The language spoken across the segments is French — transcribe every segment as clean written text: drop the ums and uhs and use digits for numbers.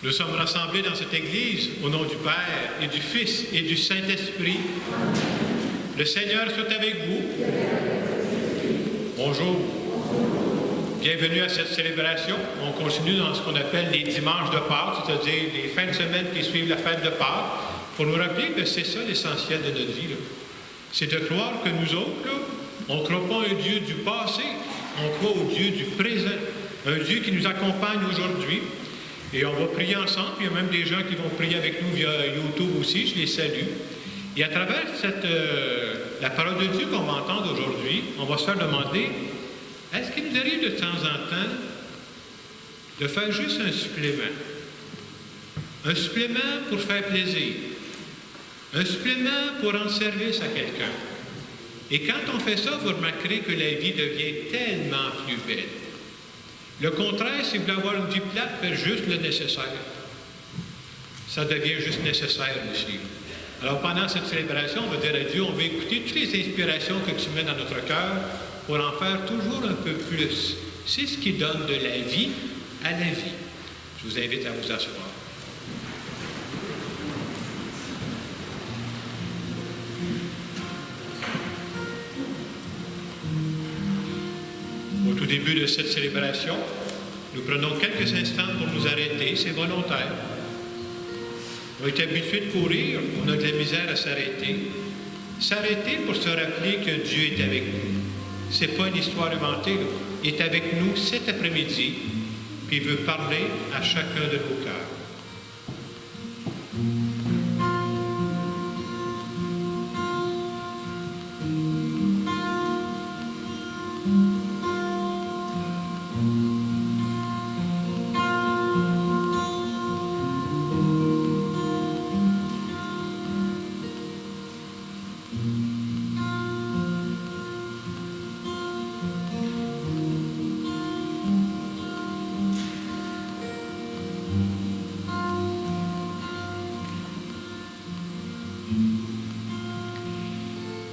Nous sommes rassemblés dans cette Église au nom du Père et du Fils et du Saint-Esprit. Le Seigneur soit avec vous. Bonjour. Bienvenue à cette célébration. On continue dans ce qu'on appelle les dimanches de Pâques, c'est-à-dire les fins de semaine qui suivent la fête de Pâques, pour nous rappeler que c'est ça l'essentiel de notre vie. C'est de croire que nous autres, on ne croit pas un Dieu du passé, on croit au Dieu du présent, un Dieu qui nous accompagne aujourd'hui. Et on va prier ensemble. Il y a même des gens qui vont prier avec nous via YouTube aussi. Je les salue. Et à travers la parole de Dieu qu'on va entendre aujourd'hui, on va se faire demander, est-ce qu'il nous arrive de temps en temps de faire juste un supplément? Un supplément pour faire plaisir. Un supplément pour rendre service à quelqu'un. Et quand on fait ça, vous remarquerez que la vie devient tellement plus belle. Le contraire, si vous voulez avoir une vie plate, faites juste le nécessaire. Ça devient juste nécessaire aussi. Alors, pendant cette célébration, on va dire à Dieu, on va écouter toutes les inspirations que tu mets dans notre cœur pour en faire toujours un peu plus. C'est ce qui donne de la vie à la vie. Je vous invite à vous asseoir. Au tout début de cette célébration, nous prenons quelques instants pour nous arrêter, c'est volontaire. On est habitué de courir, on a de la misère à s'arrêter. S'arrêter pour se rappeler que Dieu est avec nous. C'est pas une histoire inventée, là. Il est avec nous cet après-midi, puis il veut parler à chacun de nos cœurs.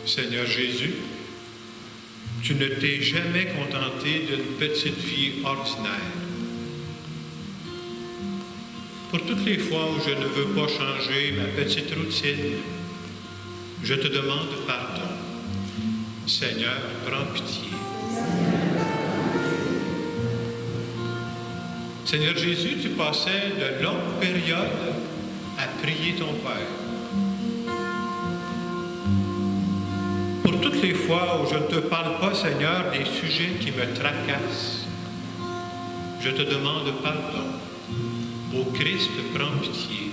Seigneur Jésus, tu ne t'es jamais contenté d'une petite vie ordinaire. Pour toutes les fois où je ne veux pas changer ma petite routine, je te demande pardon. Seigneur, prends pitié. Seigneur Jésus, tu passais de longues périodes à prier ton Père. Toutes les fois où je ne te parle pas, Seigneur, des sujets qui me tracassent, je te demande pardon. Ô Christ, prends pitié.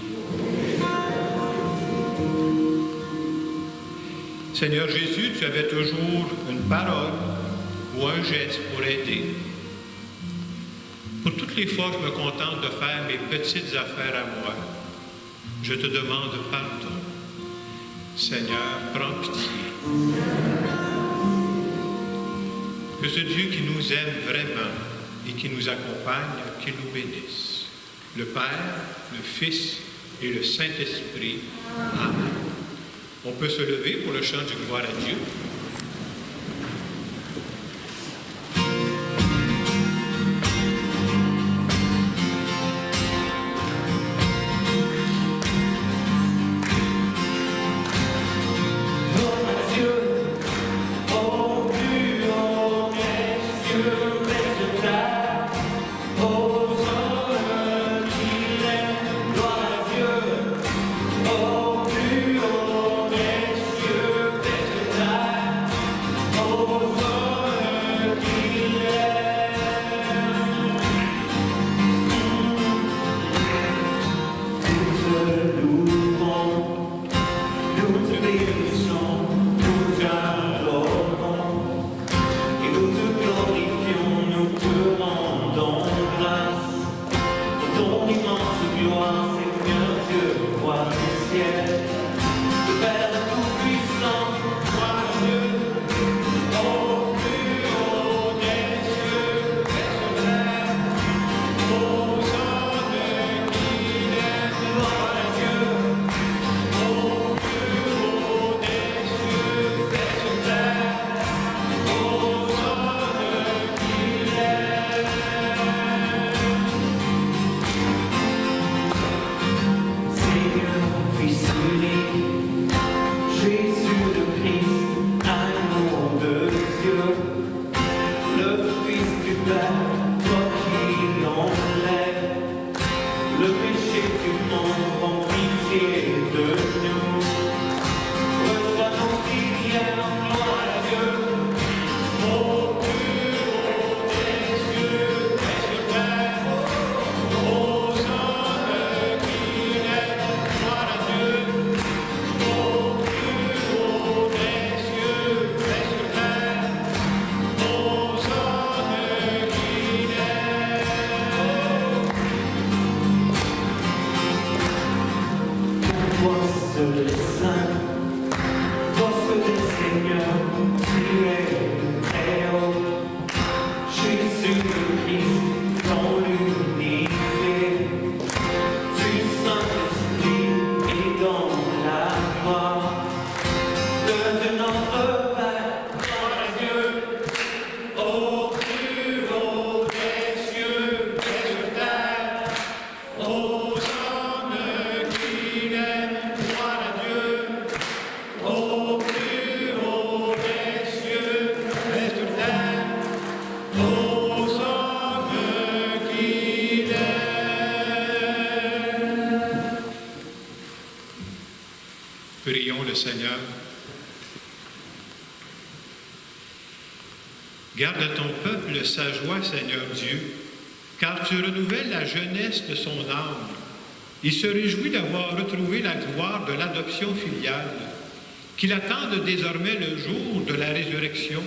Seigneur Jésus, tu avais toujours une parole ou un geste pour aider. Pour toutes les fois que je me contente de faire mes petites affaires à moi, je te demande pardon. Seigneur, prends pitié. Que ce Dieu qui nous aime vraiment et qui nous accompagne, qu'il nous bénisse. Le Père, le Fils et le Saint-Esprit. Amen. On peut se lever pour le chant du gloire à Dieu. Oh Garde ton peuple sa joie, Seigneur Dieu, car tu renouvelles la jeunesse de son âme. Il se réjouit d'avoir retrouvé la gloire de l'adoption filiale, qu'il attende désormais le jour de la résurrection,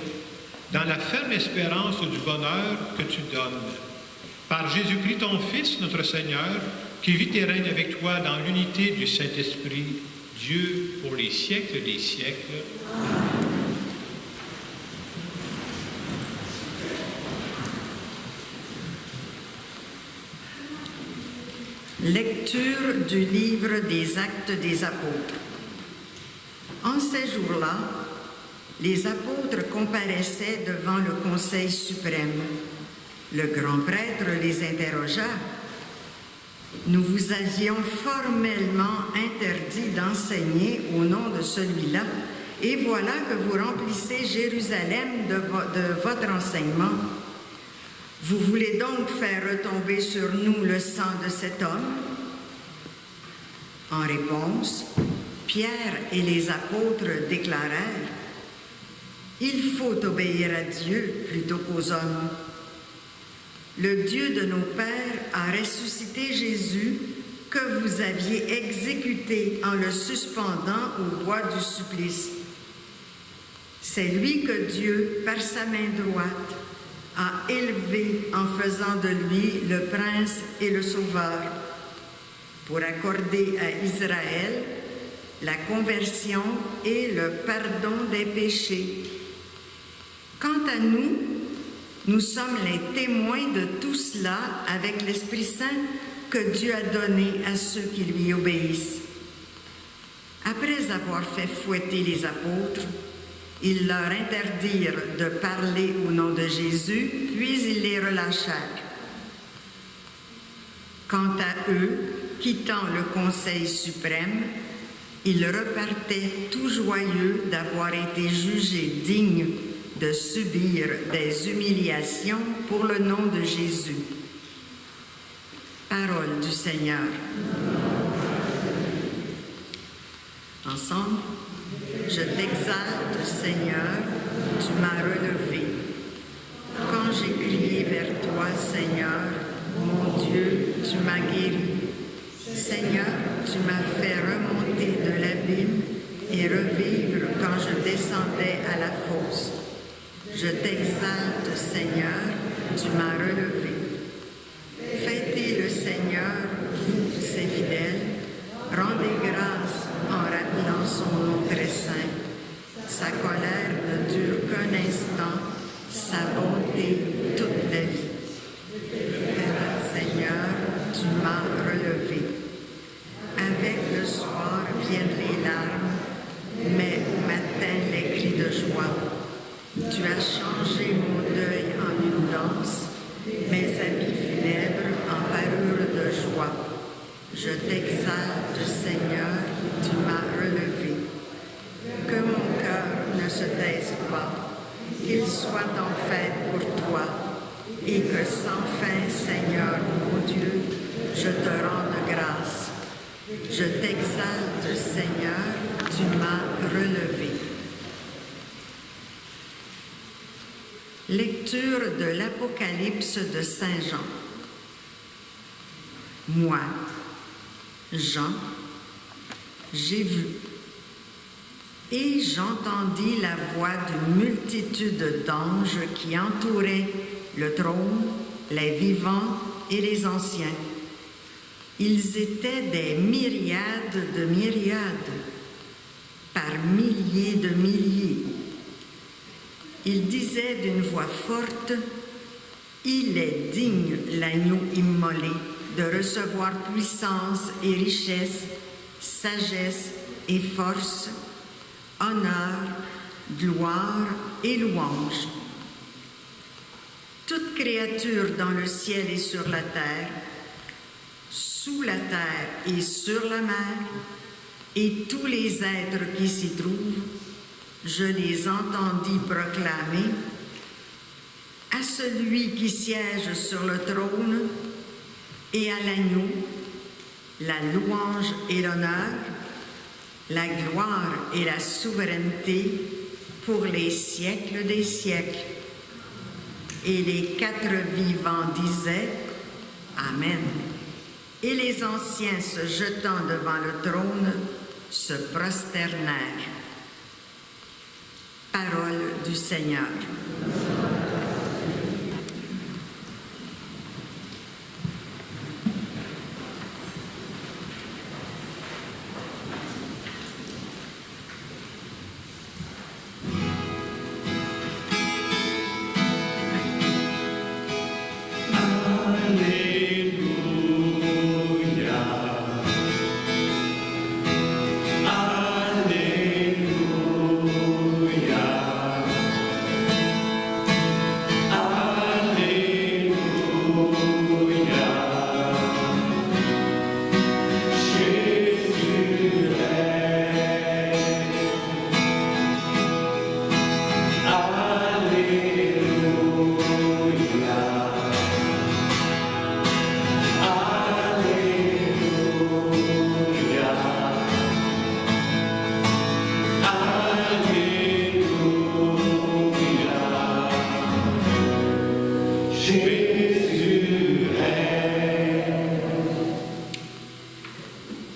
dans la ferme espérance du bonheur que tu donnes. Par Jésus-Christ, ton Fils, notre Seigneur, qui vit et règne avec toi dans l'unité du Saint-Esprit, Dieu pour les siècles des siècles. Lecture du livre des Actes des Apôtres. En ces jours-là, les apôtres comparaissaient devant le Conseil suprême. Le grand prêtre les interrogea. « Nous vous avions formellement interdit d'enseigner au nom de celui-là, et voilà que vous remplissez Jérusalem de votre enseignement. Vous voulez donc faire retomber sur nous le sang de cet homme? » En réponse, Pierre et les apôtres déclarèrent « Il faut obéir à Dieu plutôt qu'aux hommes. Le Dieu de nos pères a ressuscité Jésus que vous aviez exécuté en le suspendant au bois du supplice. C'est lui que Dieu, par sa main droite, a élevé en faisant de lui le prince et le sauveur, pour accorder à Israël la conversion et le pardon des péchés. Quant à nous, nous sommes les témoins de tout cela avec l'Esprit Saint que Dieu a donné à ceux qui lui obéissent. » Après avoir fait fouetter les apôtres, ils leur interdirent de parler au nom de Jésus, puis ils les relâchèrent. Quant à eux, quittant le Conseil suprême, ils repartaient tout joyeux d'avoir été jugés dignes de subir des humiliations pour le nom de Jésus. Parole du Seigneur. Ensemble, je t'exalte, Seigneur, tu m'as relevé. Quand j'ai crié vers toi, Seigneur, mon Dieu, tu m'as guéri. Seigneur, tu m'as fait remonter de l'abîme et revivre quand je descendais à la fosse. Je t'exalte, Seigneur, tu m'as relevé. Fêtez le Seigneur, vous, ses fidèles, rendez grâce en rappelant son nom très saint. Sa colère ne dure qu'un instant, sa bonté toute la vie. Seigneur, tu m'as relevé. Avec le soir viennent les larmes, mais au matin les cris de joie. Tu as changé mon deuil en une danse, mes habits funèbres en parure de joie. Je t'exalte, Seigneur, tu m'as relevé. Que mon cœur ne se taise pas, qu'il soit en fête pour toi, et que sans fin, Seigneur, mon Dieu, je te rende grâce. Je t'exalte, Seigneur, tu m'as relevé. Lecture de l'Apocalypse de Saint Jean. Moi, Jean, j'ai vu et j'entendis la voix d'une multitude d'anges qui entouraient le trône, les vivants et les anciens. Ils étaient des myriades de myriades, par milliers de milliers. Ils disaient d'une voix forte, « Il est digne, l'agneau immolé, de recevoir puissance et richesse, sagesse et force, honneur, gloire et louange. » Toute créature dans le ciel et sur la terre, sous la terre et sur la mer, et tous les êtres qui s'y trouvent, je les entendis proclamer à celui qui siège sur le trône et à l'agneau, la louange et l'honneur, la gloire et la souveraineté pour les siècles des siècles. Et les quatre vivants disaient Amen. Et les anciens se jetant devant le trône se prosternèrent. Parole du Seigneur.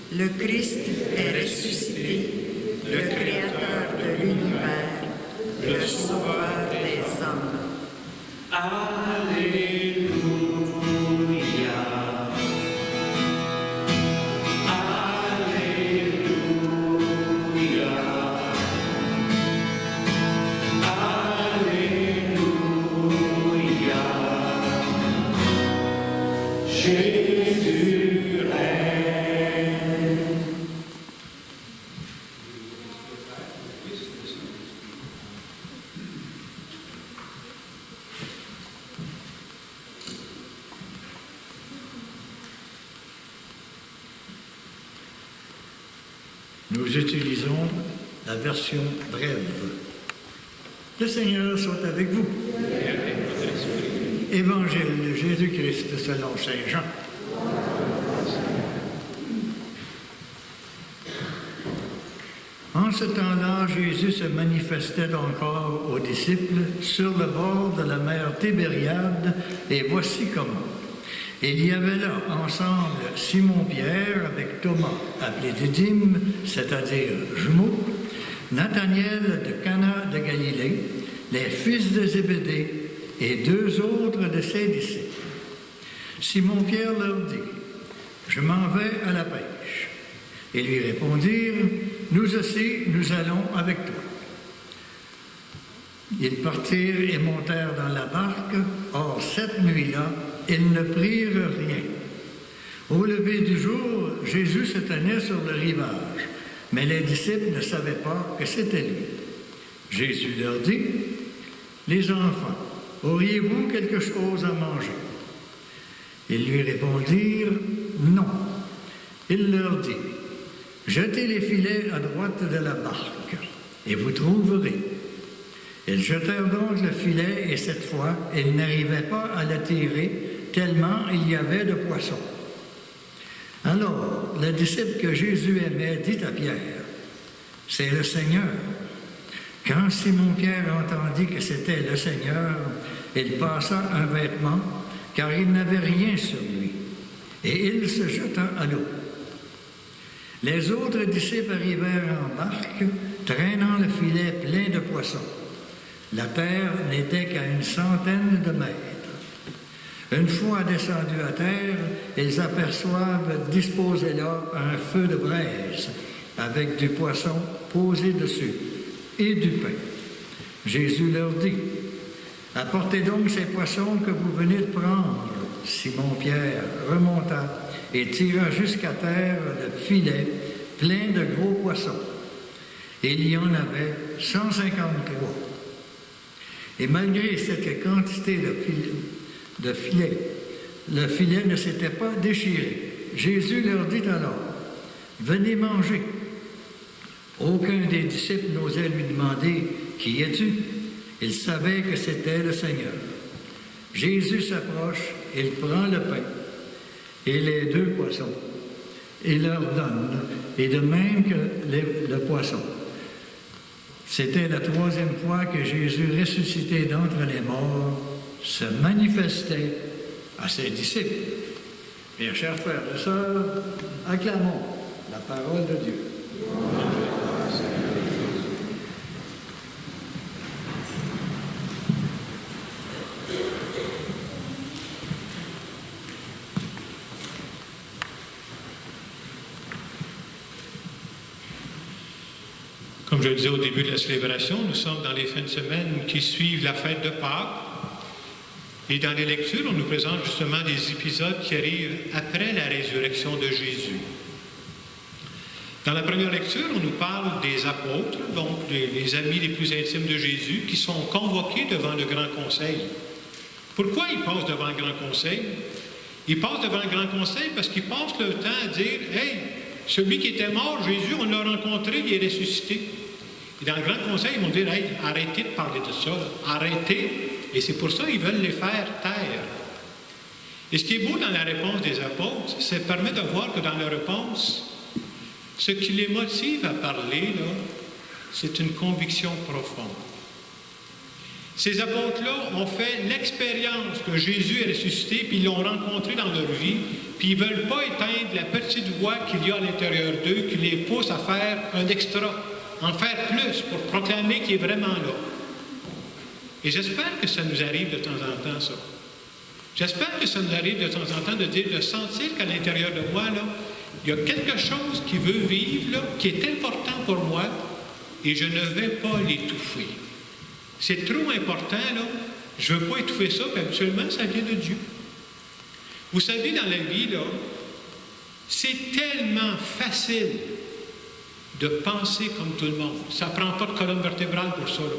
Le Christ est ressuscité, le Créateur de l'univers, le Sauveur des hommes. Alléluia. Alléluia. Alléluia. Jésus règne. Nous utilisons la version brève. Le Seigneur soit avec vous. Évangile de Jésus-Christ selon Saint Jean. En ce temps-là, Jésus se manifestait encore aux disciples sur le bord de la mer Tibériade, et voici comment. Il y avait là ensemble Simon-Pierre avec Thomas, appelé Didyme, c'est-à-dire jumeau, Nathanaël de Cana de Galilée, les fils de Zébédée et deux autres de ses disciples. Simon-Pierre leur dit, « Je m'en vais à la pêche. » Ils lui répondirent, « Nous aussi, nous allons avec toi. » Ils partirent et montèrent dans la barque. Or, cette nuit-là, ils ne prirent rien. Au lever du jour, Jésus se tenait sur le rivage, mais les disciples ne savaient pas que c'était lui. Jésus leur dit, « Les enfants, auriez-vous quelque chose à manger? » Ils lui répondirent, « Non. » Il leur dit, « Jetez les filets à droite de la barque, et vous trouverez. » Ils jetèrent donc le filet, et cette fois, ils n'arrivaient pas à le tirer, tellement il y avait de poissons. Alors, le disciple que Jésus aimait dit à Pierre, « C'est le Seigneur. » Quand Simon-Pierre entendit que c'était le Seigneur, il passa un vêtement, car il n'avait rien sur lui, et il se jeta à l'eau. Les autres disciples arrivèrent en barque, traînant le filet plein de poissons. La terre n'était qu'à 100 de mètres. Une fois descendus à terre, ils aperçoivent disposé là un feu de braise, avec du poisson posé dessus, et du pain. Jésus leur dit, « Apportez donc ces poissons que vous venez de prendre. » Simon-Pierre remonta et tira jusqu'à terre le filet plein de gros poissons. Il y en avait 153. Et malgré cette quantité de filets, le filet ne s'était pas déchiré. Jésus leur dit alors, « Venez manger. » Aucun des disciples n'osait lui demander, « Qui es-tu? » Il savait que c'était le Seigneur. Jésus s'approche, il prend le pain et les deux poissons, et leur donne, et de même que le poisson. C'était la troisième fois que Jésus ressuscité d'entre les morts se manifestait à ses disciples. Bien, chers frères et sœurs, acclamons la parole de Dieu. Comme je le disais au début de la célébration, nous sommes dans les fins de semaine qui suivent la fête de Pâques. Et dans les lectures, on nous présente justement des épisodes qui arrivent après la résurrection de Jésus. Dans la première lecture, on nous parle des apôtres, donc les amis les plus intimes de Jésus, qui sont convoqués devant le Grand Conseil. Pourquoi ils passent devant le Grand Conseil? Ils passent devant le Grand Conseil parce qu'ils passent le temps à dire « Hey, celui qui était mort, Jésus, on l'a rencontré, il est ressuscité. » Et dans le Grand Conseil, ils vont dire « Hey, arrêtez de parler de ça, là. Arrêtez. » Et c'est pour ça qu'ils veulent les faire taire. Et ce qui est beau dans la réponse des apôtres, ça permet de voir que dans leur réponse, ce qui les motive à parler, là, c'est une conviction profonde. Ces apôtres-là ont fait l'expérience que Jésus est ressuscité, puis ils l'ont rencontré dans leur vie, puis ils ne veulent pas éteindre la petite voix qu'il y a à l'intérieur d'eux qui les pousse à faire un extra, en faire plus pour proclamer qu'il est vraiment là. Et j'espère que ça nous arrive de temps en temps, ça. J'espère que ça nous arrive de temps en temps de sentir qu'à l'intérieur de moi, là, il y a quelque chose qui veut vivre, là, qui est important pour moi, et je ne vais pas l'étouffer. C'est trop important, là. Je ne veux pas étouffer ça, puis habituellement, ça vient de Dieu. Vous savez, dans la vie, là, c'est tellement facile de penser comme tout le monde. Ça ne prend pas de colonne vertébrale pour ça, là.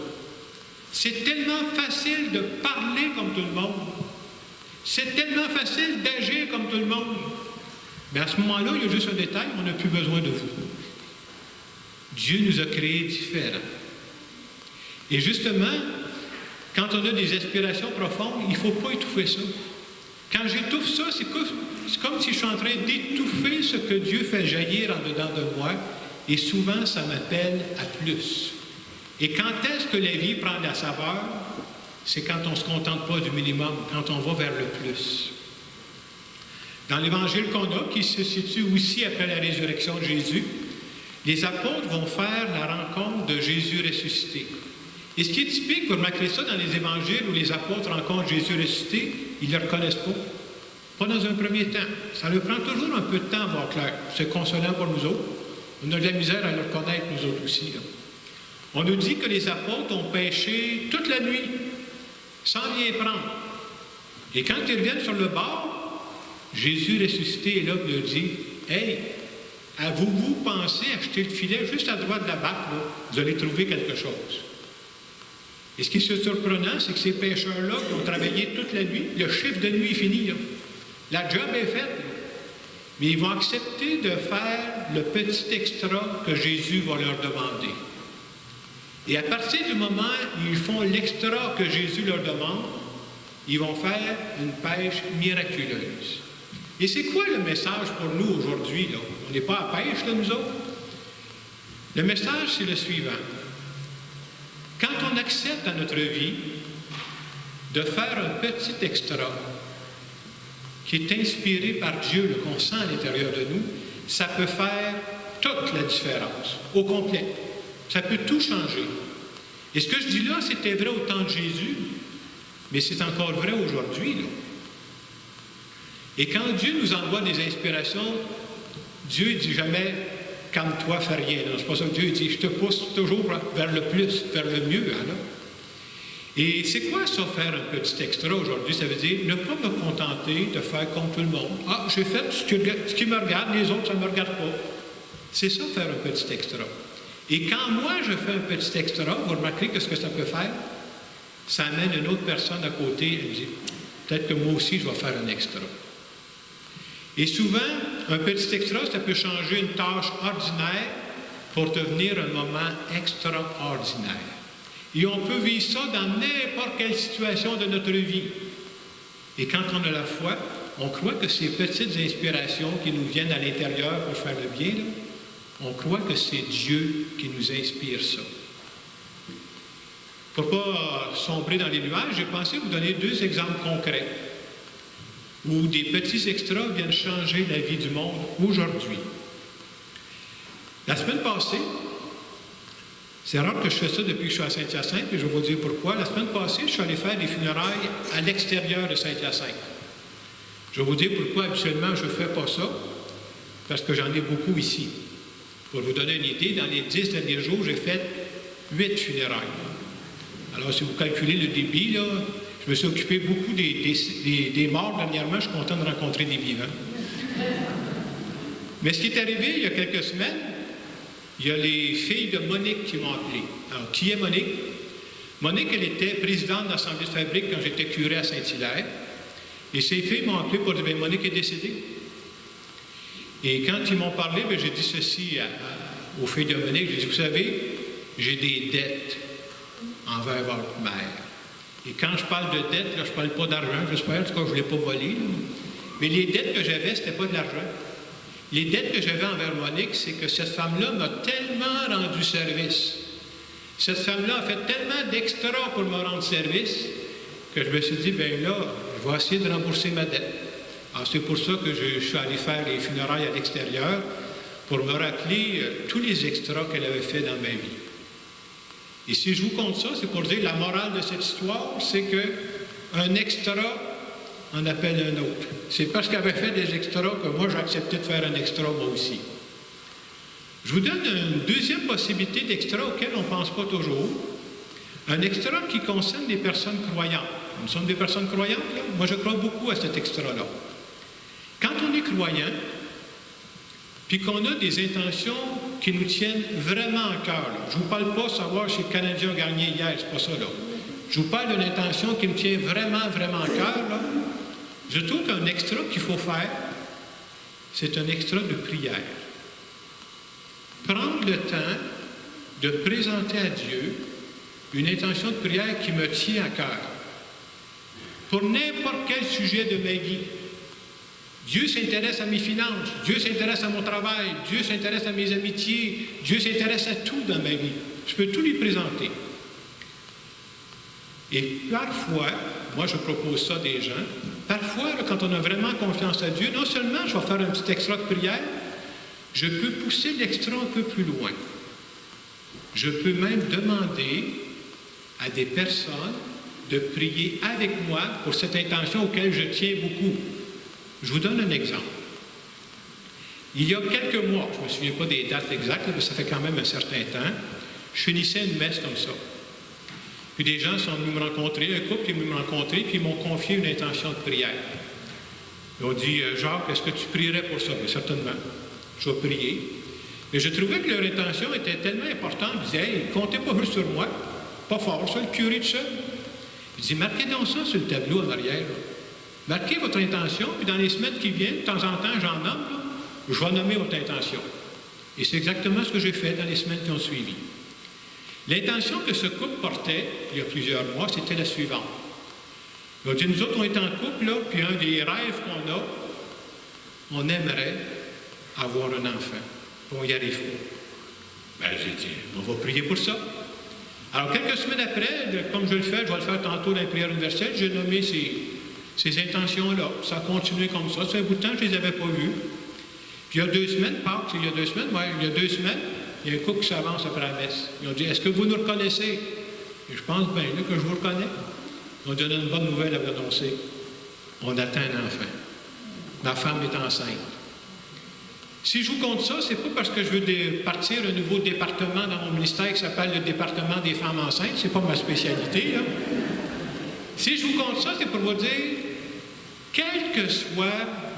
C'est tellement facile de parler comme tout le monde. C'est tellement facile d'agir comme tout le monde. Mais à ce moment-là, il y a juste un détail, on n'a plus besoin de vous. Dieu nous a créés différents. Et justement, quand on a des aspirations profondes, il ne faut pas étouffer ça. Quand j'étouffe ça, c'est comme si je suis en train d'étouffer ce que Dieu fait jaillir en dedans de moi, et souvent, ça m'appelle à plus. Et quand est-ce que la vie prend de la saveur? C'est quand on ne se contente pas du minimum, quand on va vers le plus. Dans l'évangile qu'on a, qui se situe aussi après la résurrection de Jésus, les apôtres vont faire la rencontre de Jésus ressuscité. Et ce qui est typique, vous remarquerez ça dans les évangiles où les apôtres rencontrent Jésus ressuscité, ils ne le reconnaissent pas. Pas dans un premier temps. Ça leur prend toujours un peu de temps à voir clair. C'est consolant pour nous autres. On a de la misère à le reconnaître, nous autres aussi, là. On nous dit que les apôtres ont péché toute la nuit, sans rien prendre. Et quand ils reviennent sur le bord, Jésus ressuscité est là et leur dit « Hey, avez-vous pensé acheter le filet juste à droite de la barque, là, vous allez trouver quelque chose. » Et ce qui est surprenant, c'est que ces pêcheurs-là qui ont travaillé toute la nuit, le chiffre de nuit est fini, là. La job est faite, là. Mais ils vont accepter de faire le petit extra que Jésus va leur demander. Et à partir du moment où ils font l'extra que Jésus leur demande, ils vont faire une pêche miraculeuse. Et c'est quoi le message pour nous aujourd'hui, là? On n'est pas à pêche, là, nous autres. Le message, c'est le suivant. Quand on accepte dans notre vie de faire un petit extra qui est inspiré par Dieu, qu'on sent à l'intérieur de nous, ça peut faire toute la différence, au complet. Ça peut tout changer. Et ce que je dis là, c'était vrai au temps de Jésus, mais c'est encore vrai aujourd'hui, là. Et quand Dieu nous envoie des inspirations, Dieu ne dit jamais « calme-toi, fais rien ». C'est pas ça que Dieu dit. Je te pousse toujours vers le plus, vers le mieux. Hein, là. Et c'est quoi ça, faire un petit extra aujourd'hui? Ça veut dire ne pas me contenter de faire comme tout le monde. Ah, j'ai fait ce qui me regarde, les autres, ça ne me regarde pas. C'est ça, faire un petit extra. Et quand moi, je fais un petit extra, vous remarquez que ce que ça peut faire? Ça amène une autre personne à côté et me dit peut-être que moi aussi, je vais faire un extra. Et souvent, un petit extra, ça peut changer une tâche ordinaire pour devenir un moment extraordinaire. Et on peut vivre ça dans n'importe quelle situation de notre vie. Et quand on a la foi, on croit que ces petites inspirations qui nous viennent à l'intérieur pour faire le bien, là, on croit que c'est Dieu qui nous inspire ça. Pour ne pas sombrer dans les nuages, j'ai pensé vous donner 2 exemples concrets où des petits extras viennent changer la vie du monde aujourd'hui. La semaine passée, c'est rare que je fais ça depuis que je suis à Saint-Hyacinthe, et je vais vous dire pourquoi. La semaine passée, je suis allé faire des funérailles à l'extérieur de Saint-Hyacinthe. Je vais vous dire pourquoi habituellement je ne fais pas ça, parce que j'en ai beaucoup ici. Pour vous donner une idée, dans les 10 derniers jours, j'ai fait 8 funérailles. Alors, si vous calculez le débit, là, je me suis occupé beaucoup des morts dernièrement. Je suis content de rencontrer des vivants. Mais ce qui est arrivé il y a quelques semaines, il y a les filles de Monique qui m'ont appelé. Alors, qui est Monique? Monique, elle était présidente de l'Assemblée de fabrique quand j'étais curé à Saint-Hilaire. Et ces filles m'ont appelé pour dire, bien, Monique est décédée. Et quand ils m'ont parlé, bien, j'ai dit ceci aux filles de Monique. J'ai dit, vous savez, j'ai des dettes envers votre mère. Et quand je parle de dettes, là, je ne parle pas d'argent, j'espère, en tout cas, je ne l'ai pas volé. Là. Mais les dettes que j'avais, ce n'était pas de l'argent. Les dettes que j'avais envers Monique, c'est que cette femme-là m'a tellement rendu service. Cette femme-là a fait tellement d'extra pour me rendre service que je me suis dit, bien là, je vais essayer de rembourser ma dette. Alors, c'est pour ça que je suis allé faire les funérailles à l'extérieur, pour me rappeler tous les extras qu'elle avait fait dans ma vie. Et si je vous compte ça, c'est pour dire la morale de cette histoire, c'est qu'un extra en appelle un autre. C'est parce qu'elle avait fait des extras que moi, j'ai accepté de faire un extra moi aussi. Je vous donne une deuxième possibilité d'extra auquel on ne pense pas toujours. Un extra qui concerne les personnes croyantes. Nous sommes des personnes croyantes, là. Moi, je crois beaucoup à cet extra-là. Quand on est croyant, puis qu'on a des intentions qui nous tiennent vraiment à cœur, là. Je ne vous parle pas de savoir si le Canadien a gagné hier, c'est pas ça, là. Je vous parle d'une intention qui me tient vraiment, vraiment à cœur, là. Je trouve qu'un extra qu'il faut faire, c'est un extra de prière. Prendre le temps de présenter à Dieu une intention de prière qui me tient à cœur. Pour n'importe quel sujet de ma vie. Dieu s'intéresse à mes finances, Dieu s'intéresse à mon travail, Dieu s'intéresse à mes amitiés, Dieu s'intéresse à tout dans ma vie. Je peux tout lui présenter. Et parfois, moi je propose ça des gens, parfois là, quand on a vraiment confiance à Dieu, non seulement je vais faire un petit extra de prière, je peux pousser l'extra un peu plus loin. Je peux même demander à des personnes de prier avec moi pour cette intention auquel je tiens beaucoup. Je vous donne un exemple. Il y a quelques mois, je ne me souviens pas des dates exactes, mais ça fait quand même un certain temps, je finissais une messe comme ça. Puis des gens sont venus me rencontrer, un couple est venu me rencontrer, puis ils m'ont confié une intention de prière. Ils ont dit, Jacques, est-ce que tu prierais pour ça? Bien, certainement. Je vais prier. Mais je trouvais que leur intention était tellement importante. Ils disaient, hey, comptez pas juste sur moi. Pas fort, ça, le curé tout seul. Il dit, marquez donc ça sur le tableau en arrière. Là. Marquez votre intention, puis dans les semaines qui viennent, de temps en temps, j'en nomme, là, je vais nommer votre intention. Et c'est exactement ce que j'ai fait dans les semaines qui ont suivi. L'intention que ce couple portait, il y a plusieurs mois, c'était la suivante. Il a dit, nous autres, on est en couple, là, puis un des rêves qu'on a, on aimerait avoir un enfant. Puis on y arrive pas. Bien, j'ai dit, on va prier pour ça. Alors, quelques semaines après, comme je le fais, je vais le faire tantôt dans la prière universelle, j'ai nommé ces intentions-là. Ça a continué comme ça. C'est un bout de temps, je ne les avais pas vues. Puis il y a 2 semaines, Pâques, il y a 2 semaines, il y a un couple qui s'avance après la messe. Ils ont dit, est-ce que vous nous reconnaissez? Et je pense bien là, que je vous reconnais. Ils ont donné une bonne nouvelle à vous annoncer. On attend un enfant. Ma femme est enceinte. Si je vous compte ça, c'est pas parce que je veux partir un nouveau département dans mon ministère qui s'appelle le département des femmes enceintes. C'est pas ma spécialité, là. Si je vous compte ça, c'est pour vous dire, quelle que soit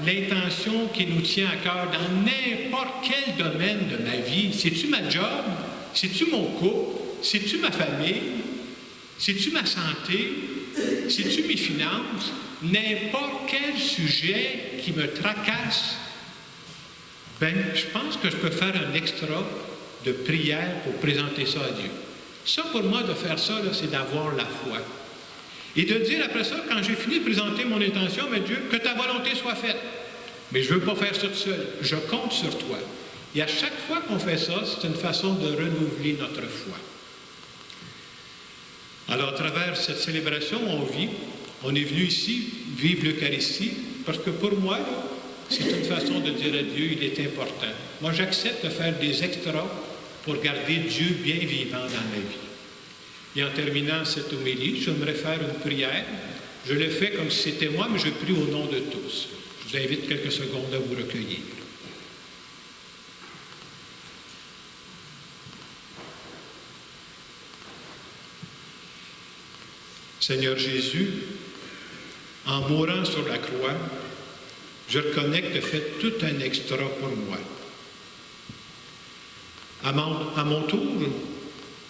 l'intention qui nous tient à cœur dans n'importe quel domaine de ma vie, c'est-tu ma job? C'est-tu mon couple? C'est-tu ma famille? C'est-tu ma santé? C'est-tu mes finances? N'importe quel sujet qui me tracasse, bien, je pense que je peux faire un extra de prière pour présenter ça à Dieu. Ça, pour moi, de faire ça, là, c'est d'avoir la foi. Et de dire après ça, quand j'ai fini de présenter mon intention, mais Dieu, que ta volonté soit faite. Mais je ne veux pas faire ça tout seul. Je compte sur toi. Et à chaque fois qu'on fait ça, c'est une façon de renouveler notre foi. Alors, à travers cette célébration, on est venu ici vivre l'Eucharistie, parce que pour moi, là, c'est une façon de dire à Dieu, il est important. Moi, j'accepte de faire des extras pour garder Dieu bien vivant dans ma vie. Et en terminant cette homélie, j'aimerais faire une prière. Je le fais comme si c'était moi, mais je prie au nom de tous. Je vous invite quelques secondes à vous recueillir. Seigneur Jésus, en mourant sur la croix, je reconnais que tu as fait tout un extra pour moi. À mon tour,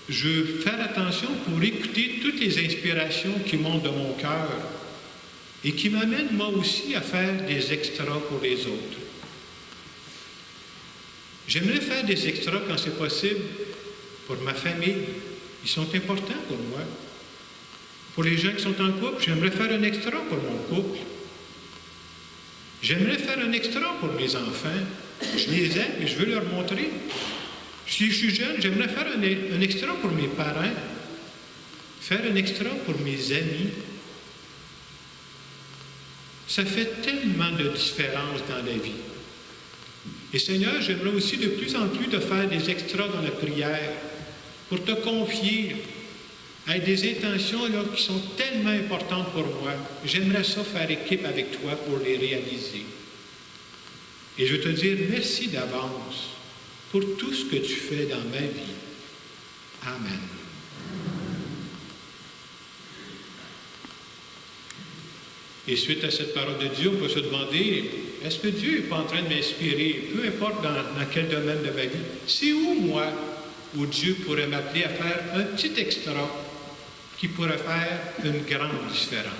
je veux faire attention pour écouter toutes les inspirations qui montent de mon cœur et qui m'amènent moi aussi à faire des extras pour les autres. J'aimerais faire des extras quand c'est possible pour ma famille. Ils sont importants pour moi. Pour les gens qui sont en couple, j'aimerais faire un extra pour mon couple. J'aimerais faire un extra pour mes enfants. Je les aime et je veux leur montrer. Si je suis jeune, j'aimerais faire un extra pour mes parents, faire un extra pour mes amis. Ça fait tellement de différence dans la vie. Et Seigneur, j'aimerais aussi de plus en plus de faire des extras dans la prière pour te confier à des intentions là, qui sont tellement importantes pour moi. J'aimerais ça faire équipe avec toi pour les réaliser. Et je veux te dire merci d'avance pour tout ce que tu fais dans ma vie. Amen. Et suite à cette parole de Dieu, on peut se demander, est-ce que Dieu n'est pas en train de m'inspirer, peu importe dans quel domaine de ma vie? C'est où, moi, où Dieu pourrait m'appeler à faire un petit extra qui pourrait faire une grande différence?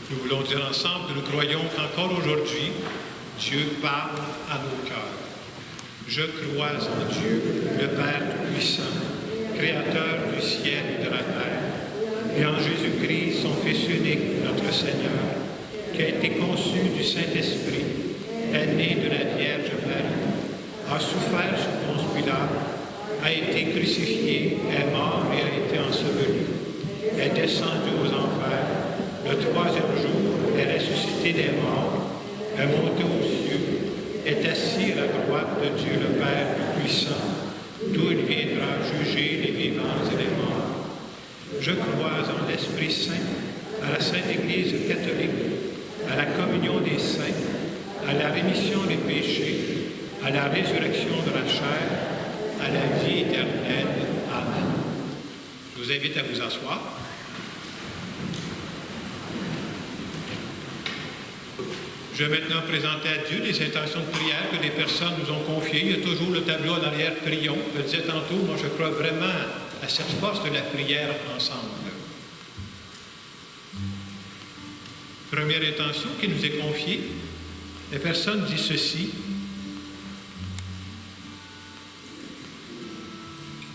Nous voulons dire ensemble que nous croyons qu'encore aujourd'hui, Dieu parle à nos cœurs. Je crois en Dieu, le Père Tout-Puissant, Créateur du ciel et de la terre, et en Jésus-Christ, son Fils unique, notre Seigneur, qui a été conçu du Saint-Esprit, est né de la Vierge Marie, a souffert sous Ponce Pilate, a été crucifié, est mort et a été enseveli, est descendu aux enfers. Le troisième jour, est ressuscité des morts, est monté aux cieux, est assis à la droite de Dieu le Père Tout-Puissant, d'où il viendra juger les vivants et les morts. Je crois en l'Esprit Saint, à la Sainte Église catholique, à la communion des saints, à la rémission des péchés, à la résurrection de la chair, à la vie éternelle. Amen. Je vous invite à vous asseoir. Je vais maintenant présenter à Dieu les intentions de prière que des personnes nous ont confiées. Il y a toujours le tableau en arrière, prions. Je le disais tantôt, moi je crois vraiment à cette force de la prière ensemble. Première intention qui nous est confiée, la personne dit ceci.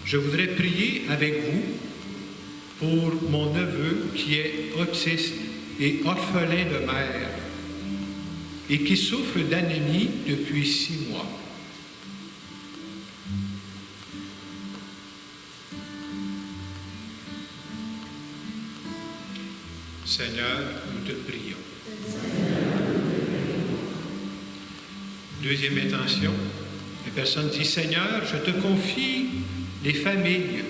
Je voudrais prier avec vous pour mon neveu qui est autiste et orphelin de mère et qui souffre d'anémie depuis 6 mois. Seigneur, nous te prions. Deuxième intention, la personne dit, Seigneur, je te confie les familles.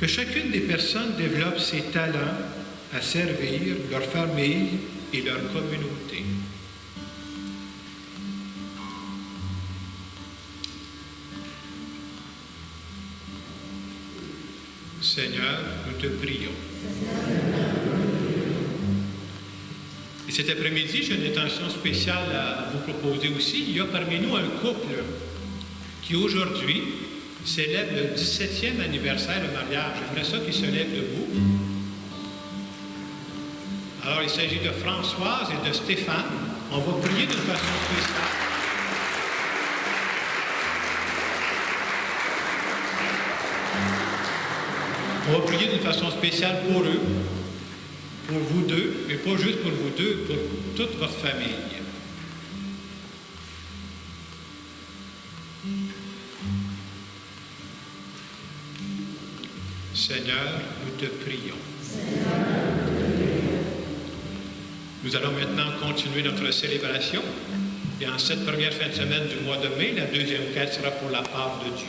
Que chacune des personnes développe ses talents à servir leur famille et leur communauté. Seigneur, nous te prions. Et cet après-midi, j'ai une intention spéciale à vous proposer aussi. Il y a parmi nous un couple qui aujourd'hui célèbre le 17e anniversaire de mariage. J'aimerais ça qu'ils se lèvent debout. Alors, il s'agit de Françoise et de Stéphane. On va prier d'une façon spéciale. On va prier d'une façon spéciale pour eux, pour vous deux, mais pas juste pour vous deux, pour toute votre famille. Seigneur, nous te prions. Nous allons maintenant continuer notre célébration. Et en cette première fin de semaine du mois de mai, la deuxième quête sera pour la part de Dieu.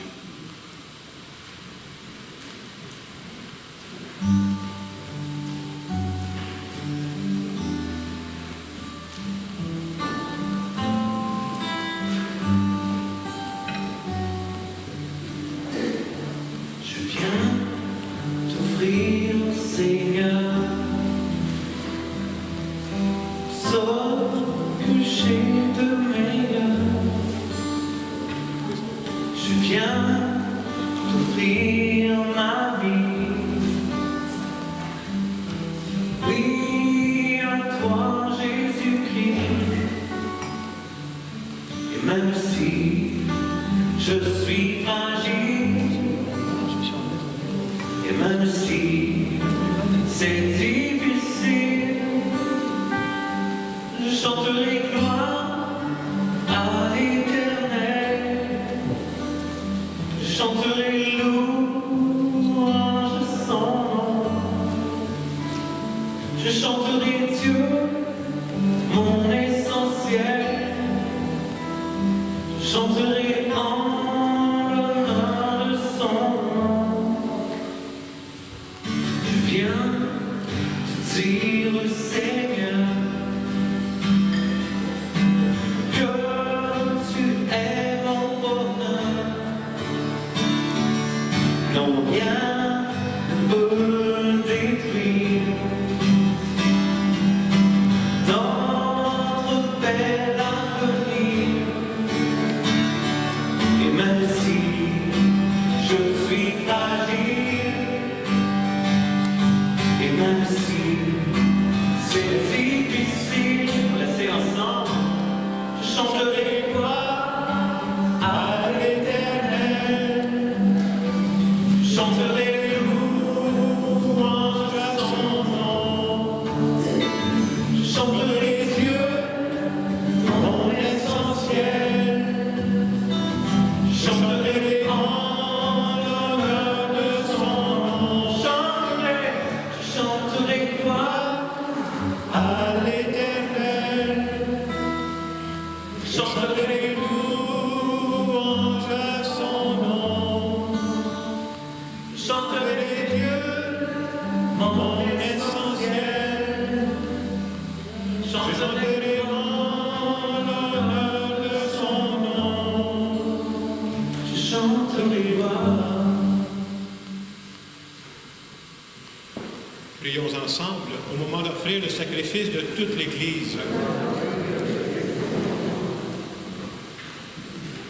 Prions ensemble au moment d'offrir le sacrifice de toute l'Église.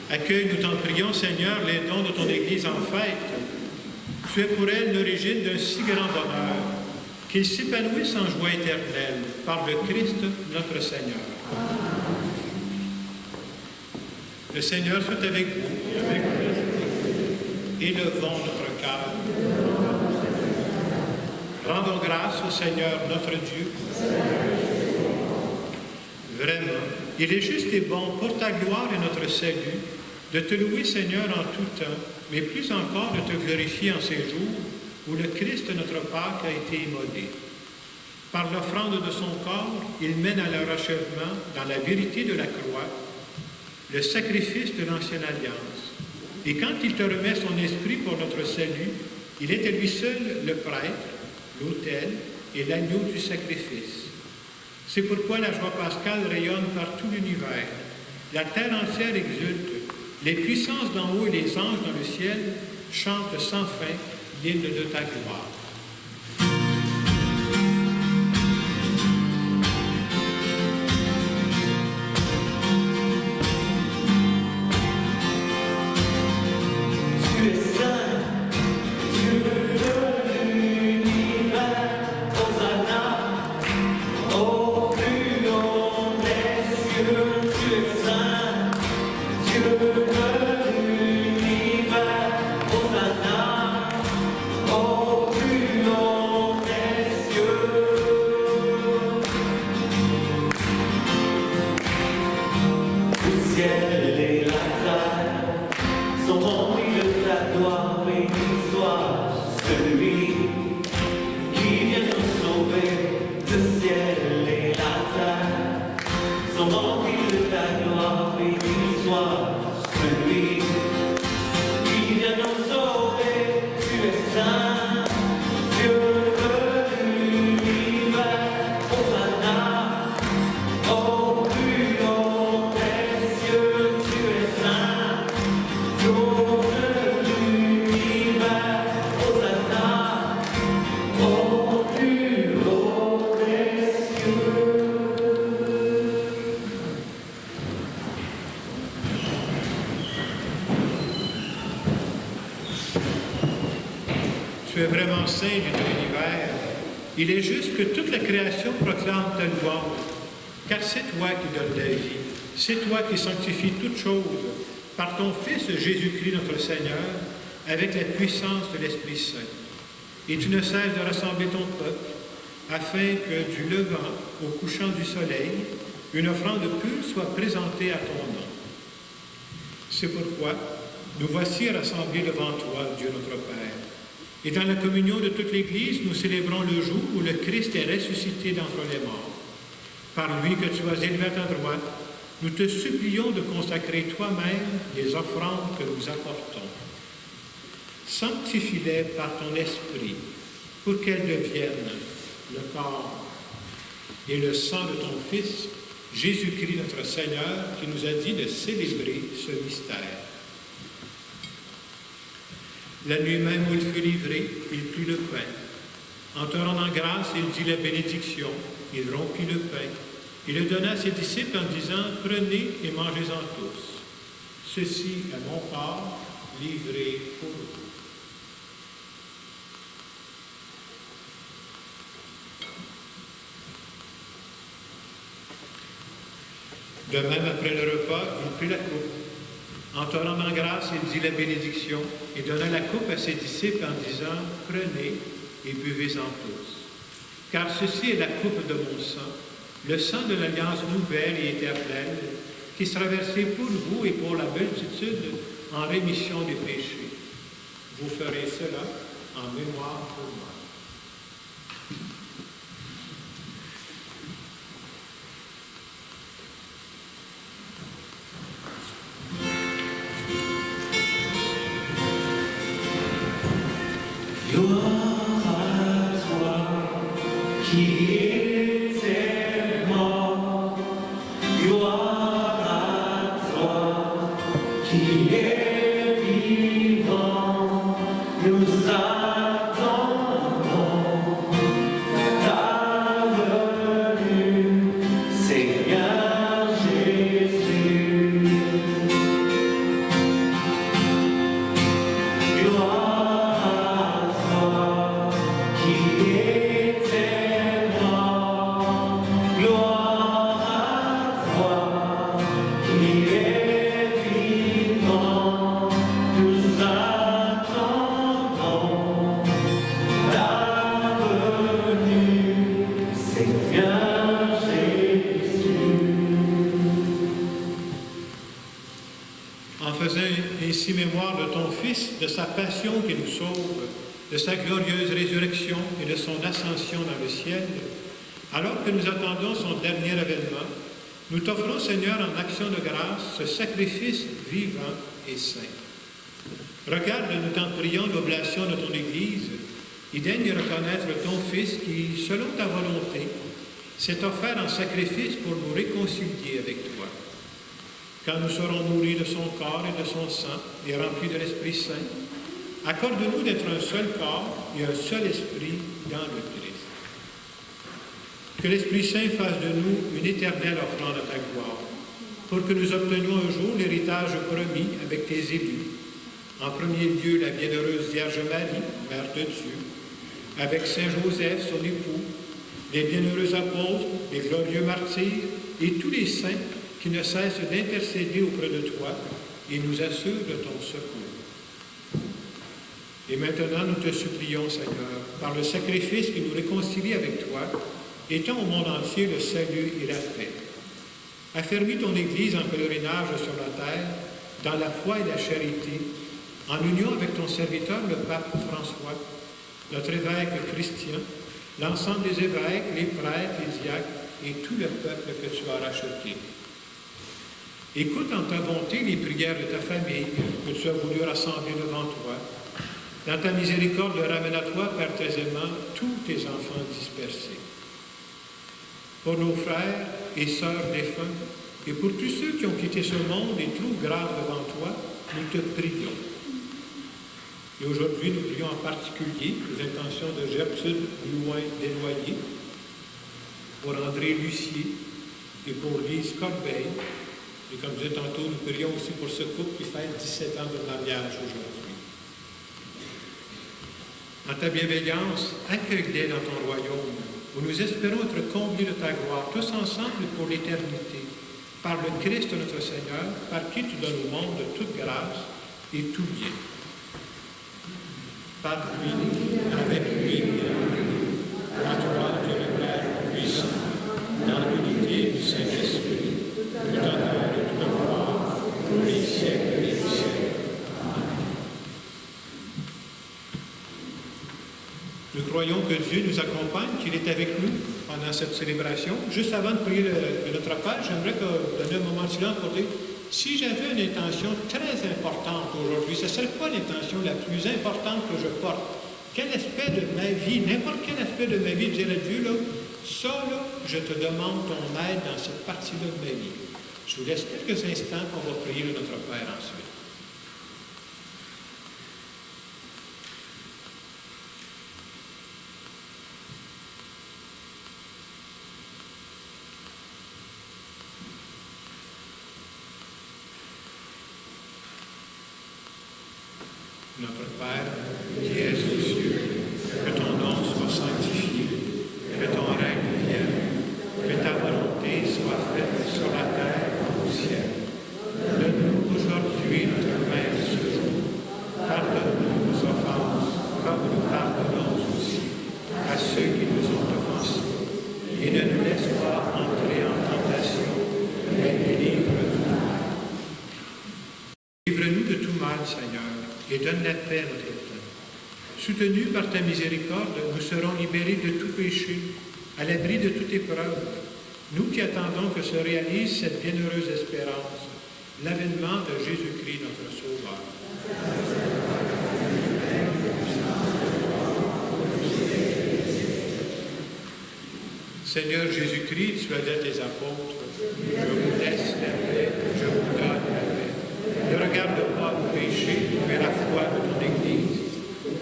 Accueille, nous t'en prions, Seigneur, les dons de ton Église en fête. Tu es pour elle l'origine d'un si grand bonheur qu'ils s'épanouissent en joie éternelle par le Christ notre Seigneur. Le Seigneur soit avec vous. Élevons notre cœur. Rendons grâce au Seigneur notre Dieu. Vraiment, il est juste et bon pour ta gloire et notre salut de te louer, Seigneur, en tout temps, mais plus encore de te glorifier en ces jours où le Christ, notre Pâque, a été immolé. Par l'offrande de son corps, il mène à leur achèvement dans la vérité de la croix toi le sacrifice de l'ancienne alliance. Et quand il te remet son esprit pour notre salut, il est à lui seul le prêtre, l'autel et l'agneau du sacrifice. C'est pourquoi la joie pascale rayonne par tout l'univers. La terre entière exulte. Les puissances d'en haut et les anges dans le ciel chantent sans fin l'hymne de ta gloire. Tu es saint, Dieu de l'univers, Hosanna, au plus haut des cieux. Tu es saint, Dieu de l'univers, Hosanna, au plus haut des cieux. Le ciel et la terre sont remplis de ta gloire, béni soit celui qui vient nous sauver. Le ciel et la terre sont remplis de ta gloire, béni soit celui qui vient nous sauver. Tu es saint, Dieu de l'univers, Hosanna, au plus haut des cieux. Tu es saint, Dieu de l'univers, Hosanna, au plus haut des cieux. Tu es vraiment saint Dieu de l'univers. Il est juste que toute la création proclame ta louange, car c'est toi qui donnes la vie. C'est toi qui sanctifies toutes choses par ton Fils Jésus-Christ notre Seigneur, avec la puissance de l'Esprit Saint. Et tu ne cesses de rassembler ton peuple, afin que du levant au couchant du soleil, une offrande pure soit présentée à ton nom. C'est pourquoi nous voici rassemblés devant toi, Dieu notre Père. Et dans la communion de toute l'Église, nous célébrons le jour où le Christ est ressuscité d'entre les morts. Par lui que tu as élevé à ta droite, nous te supplions de consacrer toi-même les offrandes que nous apportons. Sanctifie-les par ton esprit, pour qu'elles deviennent le corps et le sang de ton Fils, Jésus-Christ notre Seigneur, qui nous a dit de célébrer ce mystère. La nuit même où il fut livré, il prit le pain. En te rendant grâce, il dit la bénédiction. Il rompit le pain. Il le donna à ses disciples en disant, « Prenez et mangez-en tous. Ceci est mon corps livré pour vous. » De même, après le repas, il prit la coupe. En te rendant grâce, il dit la bénédiction et donna la coupe à ses disciples en disant, « Prenez et buvez-en tous. Car ceci est la coupe de mon sang, le sang de l'alliance nouvelle et éternelle, qui sera versé pour vous et pour la multitude en rémission des péchés. Vous ferez cela en mémoire de moi. » Gloire à toi qui étais mort, gloire à toi qui es vivant, nous attendons ta venue, Seigneur Jésus. Gloire à toi qui étais mort, gloire à toi qui es vivant, nous attendons ta venue, Seigneur Jésus. En faisant ainsi mémoire de ton Fils, de sa passion qui nous sauve, de sa glorieuse résurrection et de son ascension dans le ciel, alors que nous attendons son dernier avènement, Nous t'offrons, Seigneur, en action de grâce, ce sacrifice vivant et saint. Regarde, nous t'en prions, l'oblation de ton Église, et daigne reconnaître ton Fils qui, selon ta volonté, s'est offert en sacrifice pour nous réconcilier avec toi. Quand nous serons nourris de son corps et de son sang et remplis de l'Esprit Saint, accorde-nous d'être un seul corps et un seul esprit dans le Christ. Que l'Esprit Saint fasse de nous une éternelle offrande à ta gloire, pour que nous obtenions un jour l'héritage promis avec tes élus. En premier lieu, la bienheureuse Vierge Marie, Mère de Dieu, avec Saint Joseph, son époux, les bienheureux apôtres, les glorieux martyrs et tous les saints qui ne cessent d'intercéder auprès de toi et nous assurent de ton secours. Et maintenant, nous te supplions, Seigneur, par le sacrifice qui nous réconcilie avec toi, étends au monde entier le salut et la paix. Affermis ton Église en pèlerinage sur la terre, dans la foi et la charité, en union avec ton serviteur, le pape François, notre évêque Christian, l'ensemble des évêques, les prêtres, les diacres et tout le peuple que tu as racheté. Écoute en ta bonté les prières de ta famille que tu as voulu rassembler devant toi. Dans ta miséricorde, ramène à toi, Père très aimant, tous tes enfants dispersés. Pour nos frères et sœurs défunts, et pour tous ceux qui ont quitté ce monde et trouvent grâce devant toi, nous te prions. Et aujourd'hui, nous prions en particulier les intentions de Gertrude Desnoyers, pour André Lucier et pour Lise Corbeil. Et comme je disais tantôt, nous prions aussi pour ce couple qui fête 17 ans de mariage aujourd'hui. En ta bienveillance, accueille-les dans ton royaume, où nous espérons être comblés de ta gloire, tous ensemble pour l'éternité, par le Christ notre Seigneur, par qui tu donnes au monde toute grâce et tout bien. Par lui, avec lui, à toi, Dieu le Père puissant, dans l'unité du Saint-Esprit, tout honneur et toute gloire, pour les siècles et les siècles. Amen. Nous croyons que Dieu nous accompagne, qu'il est avec nous pendant cette célébration. Juste avant de prier de notre Père, j'aimerais donner un moment de silence pour dire, si j'avais une intention très importante aujourd'hui, ce ne serait pas l'intention la plus importante que je porte. Quel aspect de ma vie, n'importe quel aspect de ma vie, dirait Dieu, là, ça, là, je te demande ton aide dans cette partie-là de ma vie. Je vous laisse quelques instants, on va prier notre Père ensuite. Notre Père, qui es aux cieux, que ton nom soit sanctifié, que ton règne vienne, que ta volonté soit faite sur la terre comme au ciel. Donne-nous aujourd'hui notre pain de ce jour. Pardonne-nous nos offenses, comme nous pardonnons aussi à ceux qui nous ont offensés. Et ne nous laisse pas entrer en tentation, mais délivre-nous du mal. Livre-nous de tout mal, Seigneur, et donne la paix à notre temps. Soutenus par ta miséricorde, nous serons libérés de tout péché, à l'abri de toute épreuve. Nous qui attendons que se réalise cette bienheureuse espérance, l'avènement de Jésus-Christ, notre Sauveur. Seigneur Jésus-Christ, tu as dit à tes apôtres, je vous laisse la paix, je vous donne la paix. Ne regarde pas nos péchés, mais la foi de ton Église.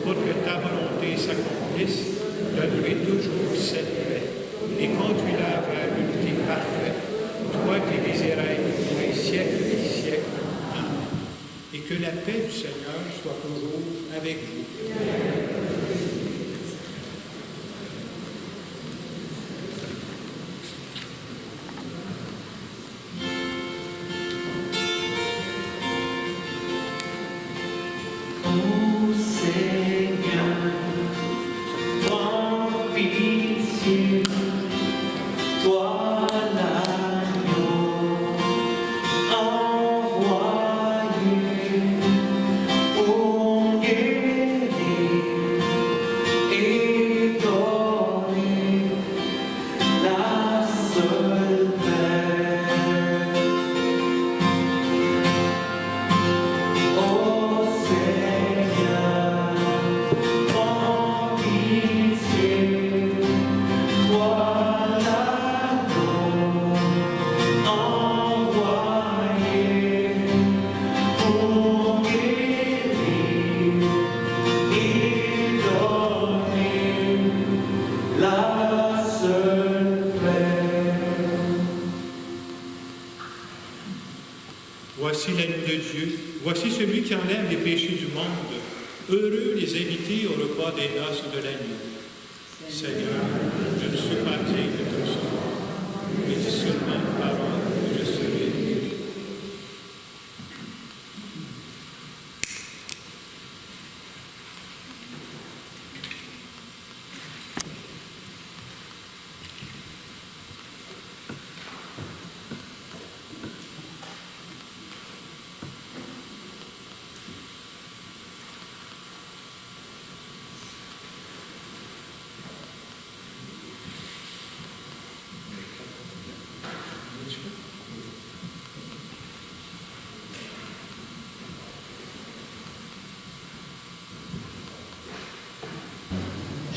Pour que ta volonté s'accomplisse, donne-lui toujours cette paix et conduis-la vers l'unité parfaite, toi qui vis et règnes pour les siècles des siècles. Amen. Et que la paix du Seigneur soit toujours avec vous. Ô Seigneur, prends pitié, toi l'agneau envoyé pour guérir et donner la seule paix. Voici l'agneau de Dieu. Voici celui qui enlève les péchés du monde. Heureux les invités au repas des noces de l'agneau. Seigneur, je ne suis pas digne de ton sang, mais dis seulement une parole et je serai guéri.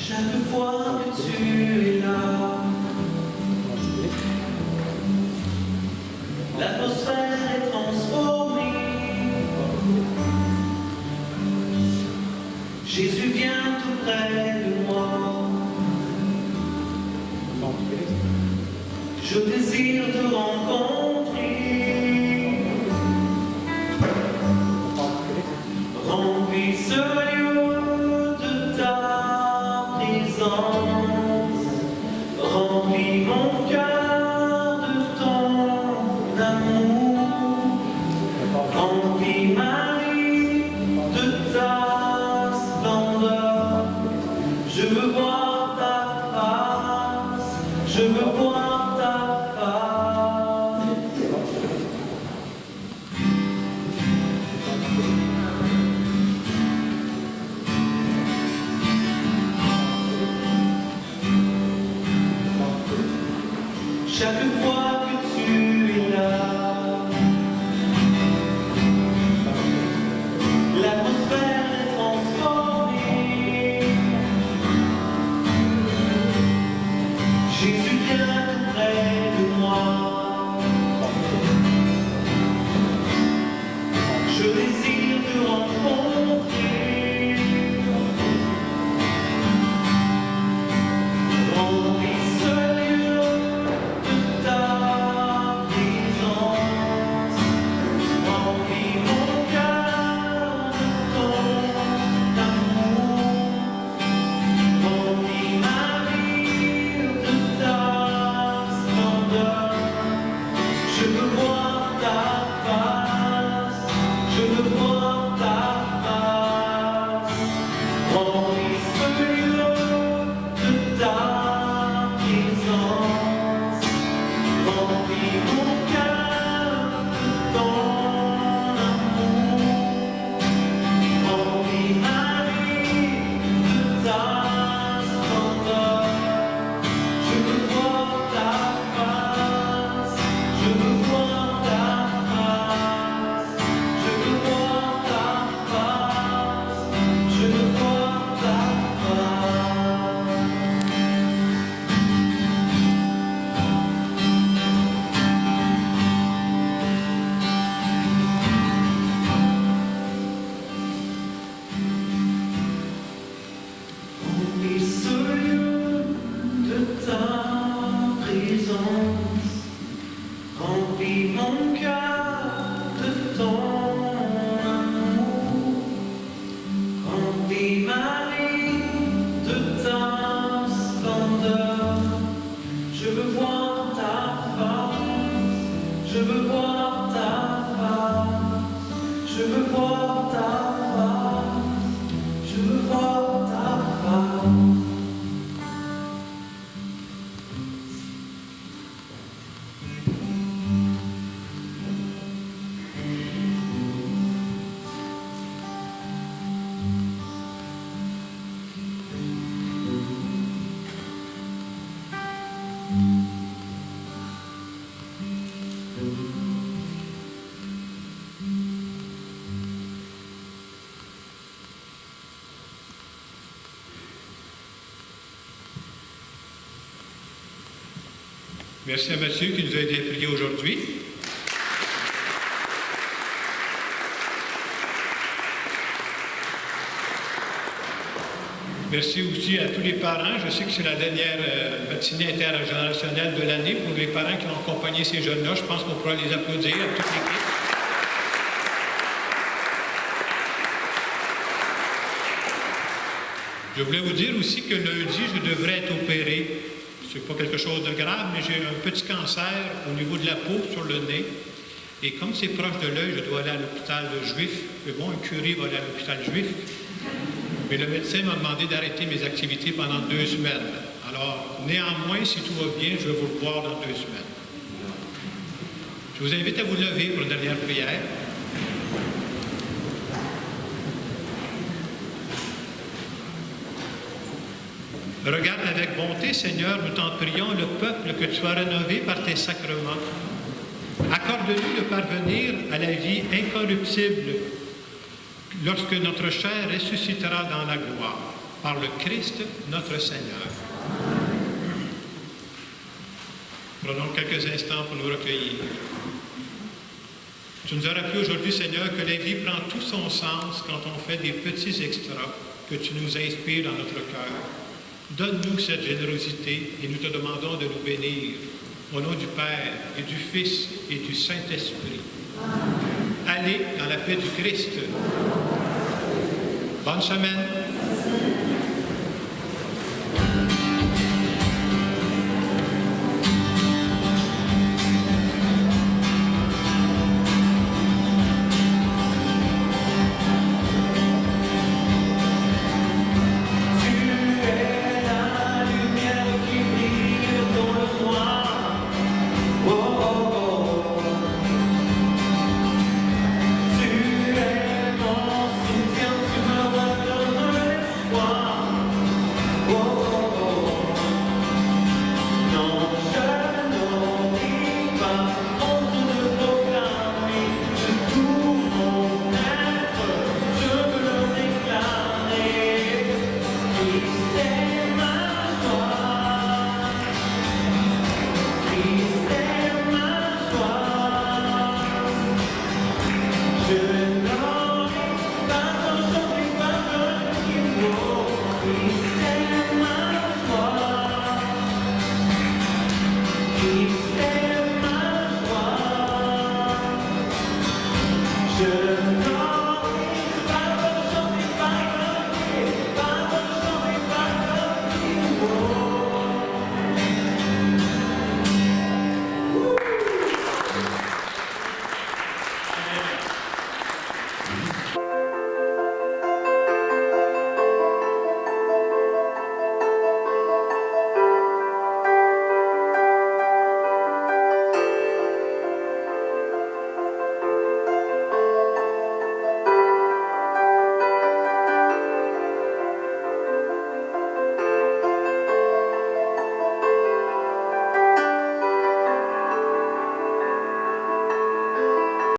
Chaque fois que tu es là, l'atmosphère est transformée. Jésus vient tout près de moi. Je désire te rencontrer. Remplis ce lieu de ta présence. Remplis mon cœur de ton amour. Remplis ma vie de ta splendeur. Je veux voir ta face. Je veux voir ta face. Chaque fois que tu es là, l'atmosphère est transformée. Jésus vient tout près de moi. Je désire te rencontrer. Remplis ce lieu de ta présence. Remplis mon cœur de ton amour. Remplis ma vie de ta splendeur. Je veux voir ta face. Je veux voir ta face. Remplis ce lieu de ta présence. Remplis mon cœur de ton amour. Remplis ma vie de ta splendeur. Je veux voir ta face. Je veux voir ta face. Je veux voir ta face. Je veux voir ta face. Remplis ce lieu de ta présence. Remplis mon cœur de ton amour. Remplis ma vie de ta splendeur. Je veux voir ta face. Je veux voir ta face. Je veux voir ta face. Je veux voir ta face. Merci à Mathieu qui nous a aidé à prier aujourd'hui. Merci aussi à tous les parents. Je sais que c'est la dernière matinée intergénérationnelle de l'année pour les parents qui ont accompagné ces jeunes-là. Je pense qu'on pourra les applaudir à toute l'équipe. Je voulais vous dire aussi que lundi, je devrais être opéré. Ce n'est pas quelque chose de grave, mais j'ai un petit cancer au niveau de la peau, sur le nez. Et comme c'est proche de l'œil, je dois aller à l'hôpital juif. Mais bon, un curé va aller à l'hôpital juif. Mais le médecin m'a demandé d'arrêter mes activités pendant 2 semaines. Alors, néanmoins, si tout va bien, je vais vous revoir dans 2 semaines. Je vous invite à vous lever pour une dernière prière. Regarde avec bonté, Seigneur, nous t'en prions, le peuple que tu as rénové par tes sacrements. Accorde-nous de parvenir à la vie incorruptible lorsque notre chair ressuscitera dans la gloire, par le Christ notre Seigneur. Prenons quelques instants pour nous recueillir. Tu nous as rappelé aujourd'hui, Seigneur, que la vie prend tout son sens quand on fait des petits extras que tu nous inspires dans notre cœur. Donne-nous cette générosité et nous te demandons de nous bénir. Au nom du Père et du Fils et du Saint-Esprit. Allez dans la paix du Christ. Bonne semaine.